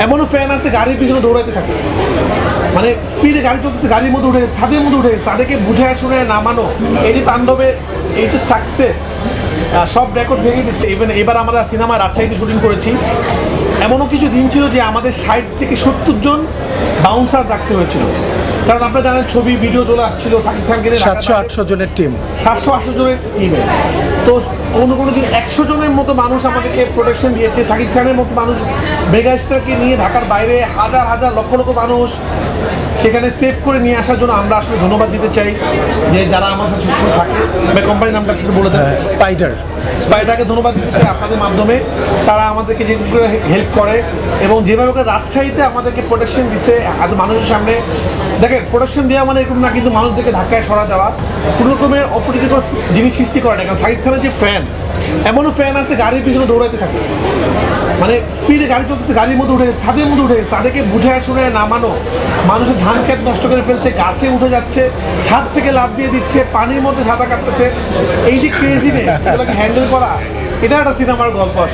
এমনও ফ্যান আছে গাড়ির পিছনে দৌড়াতে থাকে, মানে স্পিডে গাড়ি চলতেছে, গাড়ির মধ্যে উঠে ছাদের মধ্যে উঠে তাদেরকে বুঝায় শুনে নামানো, এই যে তাণ্ডবে, এই যে সাকসেস, সব রেকর্ড ভেঙে দিচ্ছে। ইভেন এবার আমরা সিনেমা রাজশাহীতে শুটিং করেছি, এমনও কিছু দিন ছিল যে আমাদের 60 থেকে 70 জন বাউন্সার রাখতে হয়েছিল, কারণ আপনারা জানেন ছবি ভিডিও চলে আসছিল সাকিব খানকে নিয়ে 700-800 জনের টিম, 700-800 জনের টিমে। তো কোনো দিন 100 জনের মতো মানুষ আমাদেরকে প্রোটেকশন দিয়েছে। সাকিব খানের মতো মানুষ মেগাস্টারকে নিয়ে ঢাকার বাইরে হাজার হাজার লক্ষ লক্ষ মানুষ সেখানে সেভ করে নিয়ে আসার জন্য আমরা আসলে ধন্যবাদ দিতে চাই যে যারা আমার সাথে সবসময় থাকে। কোম্পানির নামটা একটু বলে দেন। স্পাইডারকে ধন্যবাদ দিতে চাই আপনাদের মাধ্যমে, তারা আমাদেরকে যেগুলো হেল্প করে এবং যেভাবে রাজশাহীতে আমাদেরকে প্রোটেকশন দিছে মানুষের সামনে। দেখেন, প্রোটেকশন দেওয়া মানে এরকম না কিন্তু মানুষদেরকে ধাক্কায় সরা দেওয়া, কোনো রকমের অপ্রীতিকর জিনিস সৃষ্টি করে না। কারণ সাকিব খানের যে ফ্যান, এমনও ফ্যান আছে গাড়ির পিছনে দৌড়াতে থাকে, মানে স্পিডে গাড়ি চলতেছে, গাড়ির মধ্যে উঠে ছাদের মধ্যে উঠে তাদেরকে বুঝায় শুনে নামানো, মানুষের ধান ক্ষেত নষ্ট করে ফেলছে, গাছে উঠে যাচ্ছে, ছাদ থেকে লাফ দিয়ে দিচ্ছে, পানির মধ্যে সাঁতার কাটতেছে, এই যে ক্রেজিনেস, এগুলোকে হ্যান্ডেল করা, এটা একটা সিনেমার গল্প আসলে।